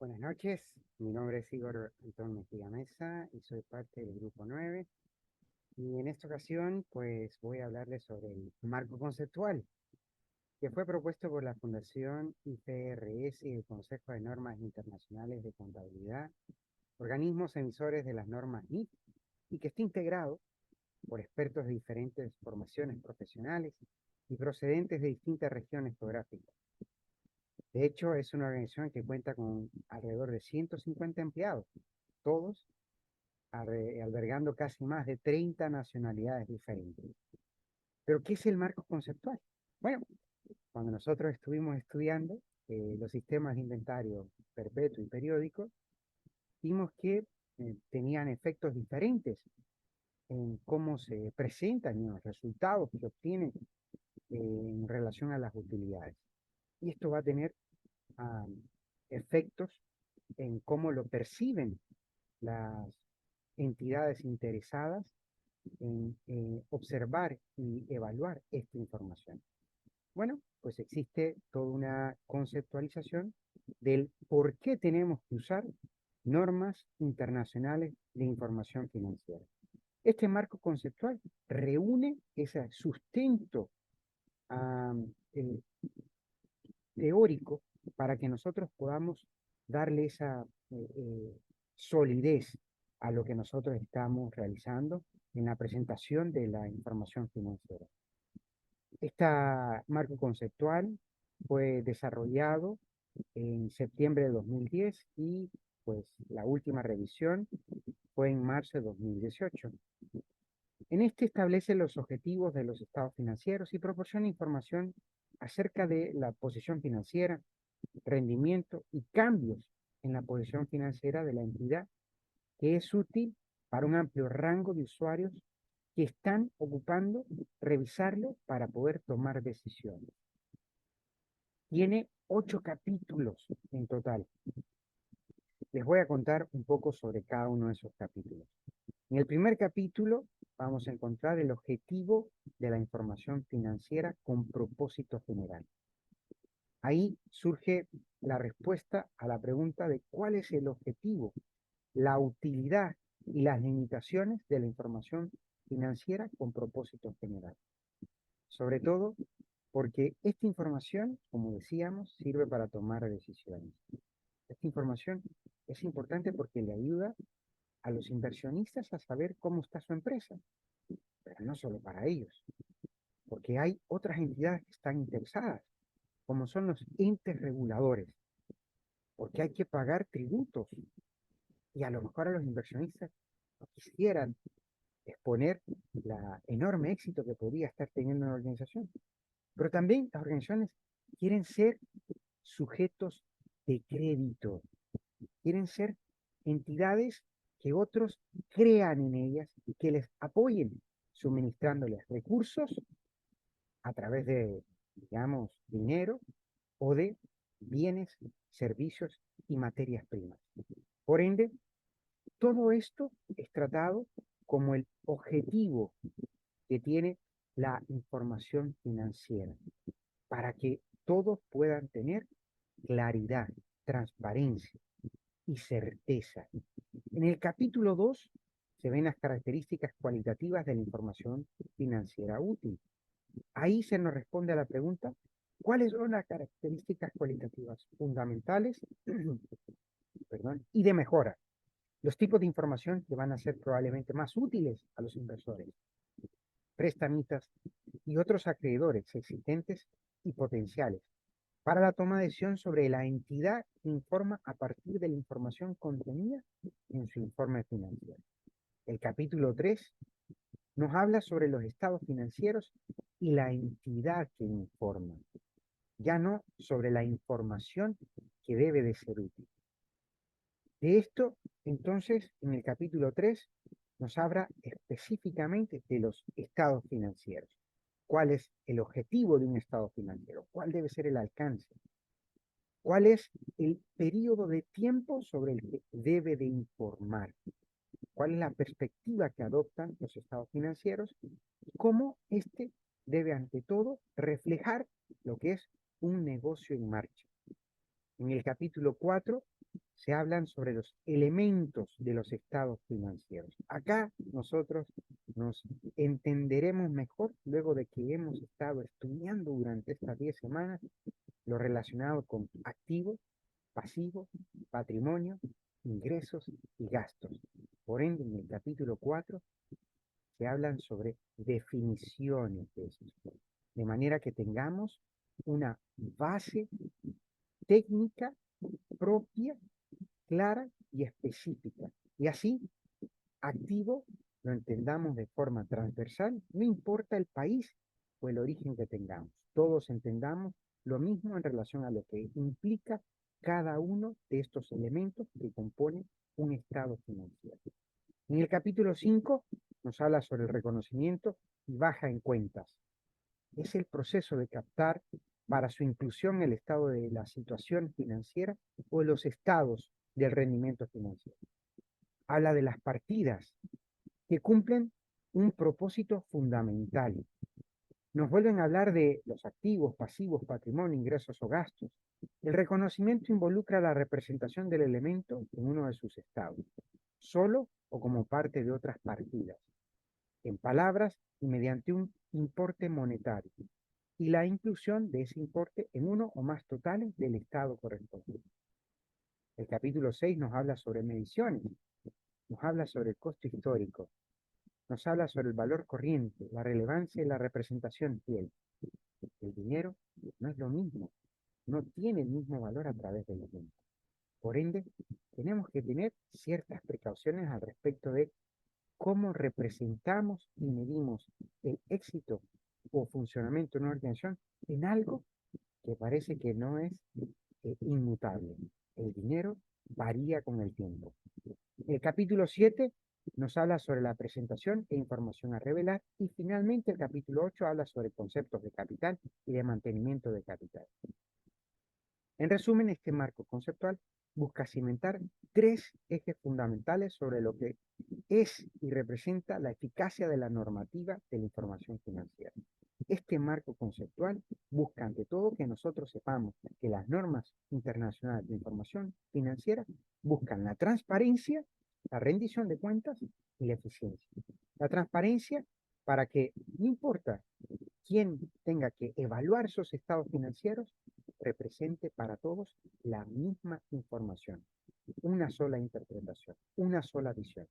Buenas noches, mi nombre es Igor Antón Mejía Mesa y soy parte del Grupo 9. Y en esta ocasión, pues voy a hablarles sobre el marco conceptual, que fue propuesto por la Fundación IFRS y el Consejo de Normas Internacionales de Contabilidad, organismos emisores de las normas NIF, y que está integrado por expertos de diferentes formaciones profesionales y procedentes de distintas regiones geográficas. De hecho, es una organización que cuenta con alrededor de 150 empleados, todos albergando casi más de 30 nacionalidades diferentes. Pero, ¿qué es el marco conceptual? Bueno, cuando nosotros estuvimos estudiando los sistemas de inventario perpetuo y periódico, vimos que tenían efectos diferentes en cómo se presentan y los resultados que obtienen en relación a las utilidades. Y esto va a tener efectos en cómo lo perciben las entidades interesadas en observar y evaluar esta información. Bueno, pues existe toda una conceptualización del por qué tenemos que usar normas internacionales de información financiera. Este marco conceptual reúne ese sustento eh, teórico para que nosotros podamos darle esa solidez a lo que nosotros estamos realizando en la presentación de la información financiera. Este marco conceptual fue desarrollado en septiembre de 2010 y pues la última revisión fue en marzo de 2018. En este establece los objetivos de los estados financieros y proporciona información acerca de la posición financiera, rendimiento y cambios en la posición financiera de la entidad, que es útil para un amplio rango de usuarios que están ocupando revisarlo para poder tomar decisiones. Tiene 8 capítulos en total. Les voy a contar un poco sobre cada uno de esos capítulos. En el primer capítulo vamos a encontrar el objetivo de la información financiera con propósito general. Ahí surge la respuesta a la pregunta de cuál es el objetivo, la utilidad y las limitaciones de la información financiera con propósito general. Sobre todo porque esta información, como decíamos, sirve para tomar decisiones. Esta información es importante porque le ayuda a los inversionistas a saber cómo está su empresa, pero no solo para ellos, porque hay otras entidades que están interesadas, como son los entes reguladores, porque hay que pagar tributos y a lo mejor a los inversionistas no quisieran exponer el enorme éxito que podría estar teniendo una organización. Pero también las organizaciones quieren ser sujetos de crédito, quieren ser entidades que otros crean en ellas y que les apoyen, suministrándoles recursos a través de, digamos, dinero o de bienes, servicios y materias primas. Por ende, todo esto es tratado como el objetivo que tiene la información financiera, para que todos puedan tener claridad, transparencia y certeza. En el capítulo 2 se ven las características cualitativas de la información financiera útil. Ahí se nos responde a la pregunta, ¿cuáles son las características cualitativas fundamentales perdón, y de mejora? Los tipos de información que van a ser probablemente más útiles a los inversores, prestamistas y otros acreedores existentes y potenciales para la toma de decisión sobre la entidad que informa a partir de la información contenida en su informe financiero. El capítulo 3 nos habla sobre los estados financieros y la entidad que informa, ya no sobre la información que debe de ser útil. De esto, entonces, en el capítulo 3 nos habla específicamente de los estados financieros. ¿Cuál es el objetivo de un estado financiero? ¿Cuál debe ser el alcance? ¿Cuál es el periodo de tiempo sobre el que debe de informar? ¿Cuál es la perspectiva que adoptan los estados financieros? ¿Cómo este debe, ante todo, reflejar lo que es un negocio en marcha? En el capítulo 4 se hablan sobre los elementos de los estados financieros. Acá nosotros nos entenderemos mejor luego de que hemos estado estudiando durante estas 10 semanas lo relacionado con activos, pasivos, patrimonio, ingresos y gastos. Por ende, en el capítulo 4 se hablan sobre definiciones de esos, de manera que tengamos una base técnica propia, clara y específica. Y así, activo, lo entendamos de forma transversal, no importa el país o el origen que tengamos. Todos entendamos lo mismo en relación a lo que implica cada uno de estos elementos que componen un estado financiero. En el capítulo 5 nos habla sobre el reconocimiento y baja en cuentas. Es el proceso de captar para su inclusión el estado de la situación financiera o los estados del rendimiento financiero. Habla de las partidas que cumplen un propósito fundamental. Nos vuelven a hablar de los activos, pasivos, patrimonio, ingresos o gastos. El reconocimiento involucra la representación del elemento en uno de sus estados, solo o como parte de otras partidas, en palabras y mediante un importe monetario, y la inclusión de ese importe en uno o más totales del estado correspondiente. El capítulo 6 nos habla sobre mediciones, nos habla sobre el costo histórico, nos habla sobre el valor corriente, la relevancia y la representación fiel. El dinero no es lo mismo, no tiene el mismo valor a través del tiempo. Por ende, tenemos que tener ciertas precauciones al respecto de cómo representamos y medimos el éxito o funcionamiento de una organización en algo que parece que no es inmutable. El dinero varía con el tiempo. El capítulo 7 nos habla sobre la presentación e información a revelar, y finalmente el capítulo 8 habla sobre conceptos de capital y de mantenimiento de capital. En resumen, este marco conceptual busca cimentar 3 ejes fundamentales sobre lo que es y representa la eficacia de la normativa de la información financiera. Este marco conceptual busca ante todo que nosotros sepamos que las normas internacionales de información financiera buscan la transparencia, la rendición de cuentas y la eficiencia. La transparencia para que no importa quién tenga que evaluar esos estados financieros, represente para todos la misma información, una sola interpretación, una sola visión.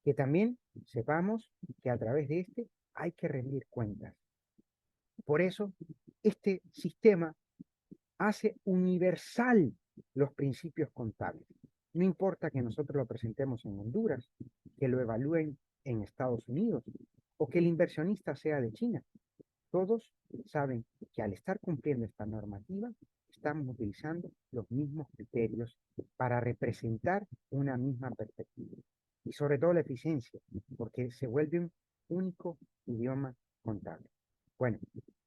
Que también sepamos que a través de este hay que rendir cuentas. Por eso, este sistema hace universal los principios contables. No importa que nosotros lo presentemos en Honduras, que lo evalúen en Estados Unidos o que el inversionista sea de China. Todos saben que al estar cumpliendo esta normativa, estamos utilizando los mismos criterios para representar una misma perspectiva. Y sobre todo la eficiencia, porque se vuelve un único idioma contable. Bueno,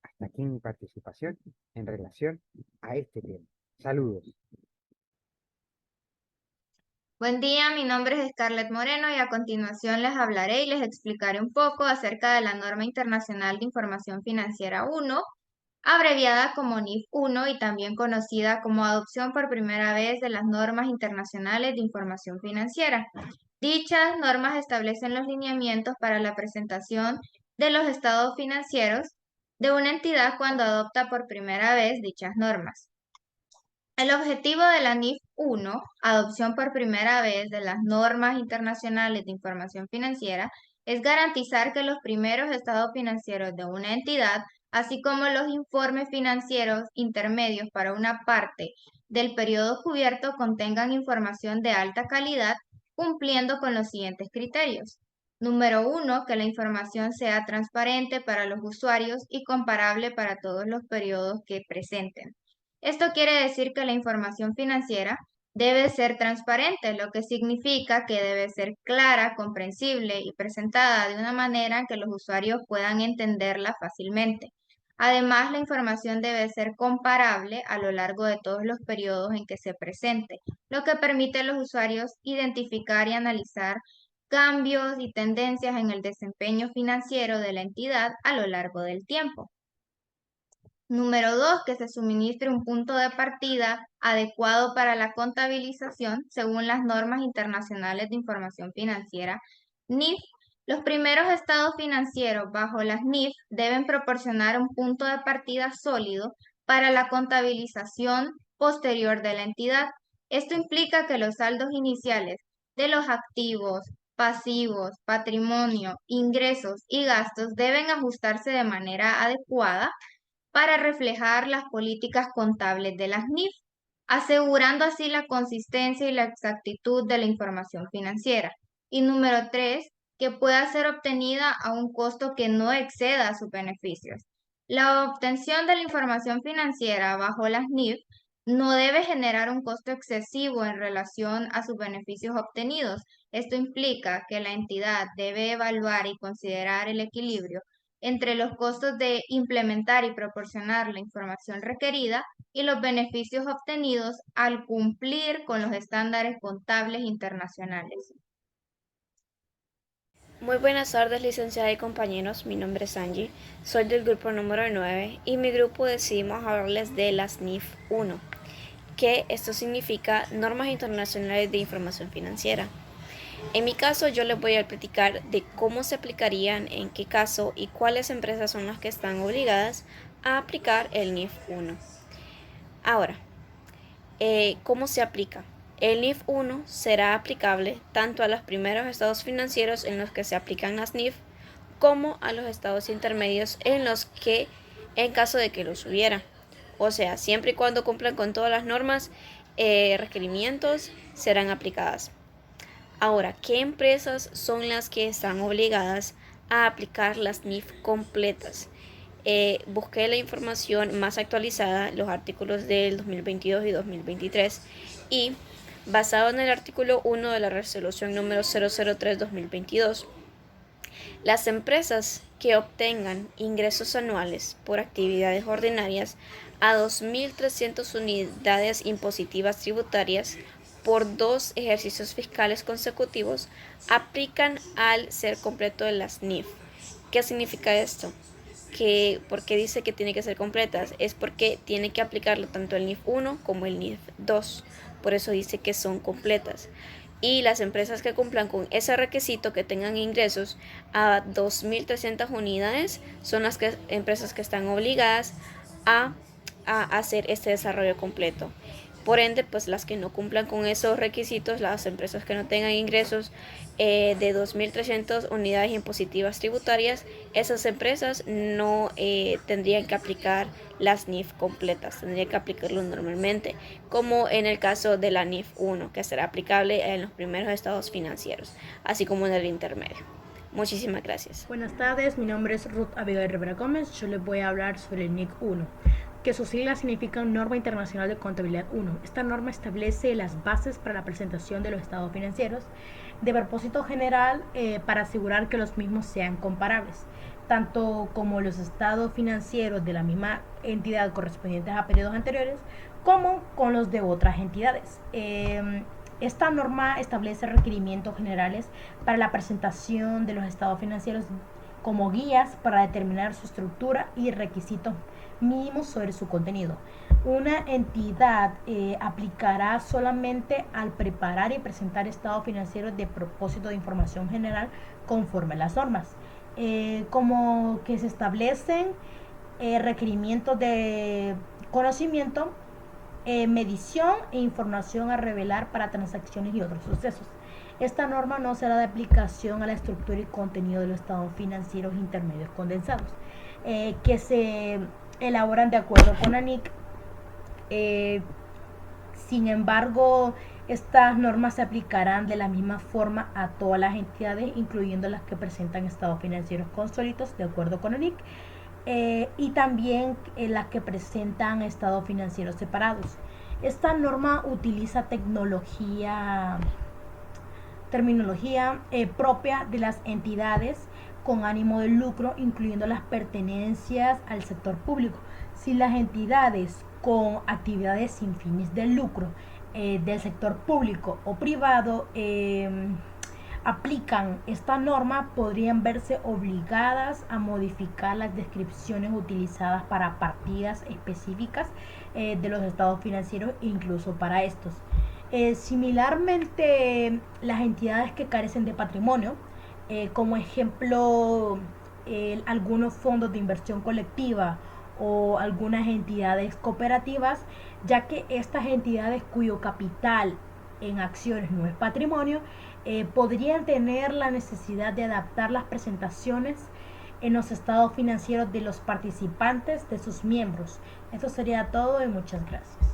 hasta aquí mi participación en relación a este tema. Saludos. Buen día, mi nombre es Scarlett Moreno y a continuación les hablaré y les explicaré un poco acerca de la Norma Internacional de Información Financiera 1, abreviada como NIF 1 y también conocida como Adopción por primera vez de las Normas Internacionales de Información Financiera. Dichas normas establecen los lineamientos para la presentación de los estados financieros de una entidad cuando adopta por primera vez dichas normas. El objetivo de la NIF 1, adopción por primera vez de las normas internacionales de información financiera, es garantizar que los primeros estados financieros de una entidad, así como los informes financieros intermedios para una parte del periodo cubierto, contengan información de alta calidad, cumpliendo con los siguientes criterios. Número 1, que la información sea transparente para los usuarios y comparable para todos los periodos que presenten. Esto quiere decir que la información financiera debe ser transparente, lo que significa que debe ser clara, comprensible y presentada de una manera en que los usuarios puedan entenderla fácilmente. Además, la información debe ser comparable a lo largo de todos los periodos en que se presente, lo que permite a los usuarios identificar y analizar cambios y tendencias en el desempeño financiero de la entidad a lo largo del tiempo. Número 2, que se suministre un punto de partida adecuado para la contabilización según las normas internacionales de información financiera NIF. Los primeros estados financieros bajo las NIF deben proporcionar un punto de partida sólido para la contabilización posterior de la entidad. Esto implica que los saldos iniciales de los activos, pasivos, patrimonio, ingresos y gastos deben ajustarse de manera adecuada para reflejar las políticas contables de las NIF, asegurando así la consistencia y la exactitud de la información financiera. Y número 3, que pueda ser obtenida a un costo que no exceda sus beneficios. La obtención de la información financiera bajo las NIF no debe generar un costo excesivo en relación a sus beneficios obtenidos. Esto implica que la entidad debe evaluar y considerar el equilibrio entre los costos de implementar y proporcionar la información requerida y los beneficios obtenidos al cumplir con los estándares contables internacionales. Muy buenas tardes, licenciada y compañeros. Mi nombre es Angie, soy del grupo número 9 y mi grupo decidimos hablarles de las NIF 1, que esto significa Normas Internacionales de Información Financiera. En mi caso, yo les voy a platicar de cómo se aplicarían, en qué caso y cuáles empresas son las que están obligadas a aplicar el NIF 1. Ahora, ¿cómo se aplica? El NIF 1 será aplicable tanto a los primeros estados financieros en los que se aplican las NIF como a los estados intermedios en los que, en caso de que los hubiera. O sea, siempre y cuando cumplan con todas las normas, requerimientos serán aplicadas. Ahora, ¿qué empresas son las que están obligadas a aplicar las NIF completas? Busqué la información más actualizada, los artículos del 2022 y 2023, y basado en el artículo 1 de la resolución número 003-2022, las empresas que obtengan ingresos anuales por actividades ordinarias a 2.300 unidades impositivas tributarias por 2 ejercicios fiscales consecutivos aplican al ser completo de las NIF. ¿Qué significa esto? Que porque dice que tiene que ser completas, es porque tiene que aplicarlo tanto el NIF 1 como el NIF 2, por eso dice que son completas. Y las empresas que cumplan con ese requisito, que tengan ingresos a 2.300 unidades, son las empresas que están obligadas a hacer este desarrollo completo. Por ende, pues las que no cumplan con esos requisitos, las empresas que no tengan ingresos de 2.300 unidades impositivas tributarias, esas empresas no tendrían que aplicar las NIF completas, tendrían que aplicarlo normalmente, como en el caso de la NIF 1, que será aplicable en los primeros estados financieros, así como en el intermedio. Muchísimas gracias. Buenas tardes, mi nombre es Ruth Abigail Rivera Gómez. Yo les voy a hablar sobre el NIC 1, que sus siglas significan Norma Internacional de Contabilidad 1. Esta norma establece las bases para la presentación de los estados financieros de propósito general para asegurar que los mismos sean comparables, tanto como los estados financieros de la misma entidad correspondientes a periodos anteriores, como con los de otras entidades. Esta norma establece requerimientos generales para la presentación de los estados financieros como guías para determinar su estructura y requisitos mínimos sobre su contenido. Una entidad aplicará solamente al preparar y presentar estados financieros de propósito de información general conforme a las normas. Como que se establecen requerimientos de conocimiento, medición e información a revelar para transacciones y otros sucesos. Esta norma no será de aplicación a la estructura y contenido de los estados financieros intermedios condensados, que se elaboran de acuerdo con ANIC. Sin embargo, estas normas se aplicarán de la misma forma a todas las entidades, incluyendo las que presentan estados financieros consolidados de acuerdo con ANIC, y también las que presentan estados financieros separados. Esta norma utiliza terminología propia de las entidades con ánimo de lucro, incluyendo las pertenencias al sector público. Si las entidades con actividades sin fines de lucro del sector público o privado aplican esta norma podrían verse obligadas a modificar las descripciones utilizadas para partidas específicas de los estados financieros, incluso para estos. Similarmente, las entidades que carecen de patrimonio, como ejemplo algunos fondos de inversión colectiva o algunas entidades cooperativas, ya que estas entidades cuyo capital en acciones no es patrimonio, podrían tener la necesidad de adaptar las presentaciones en los estados financieros de los participantes de sus miembros. Eso sería todo y muchas gracias.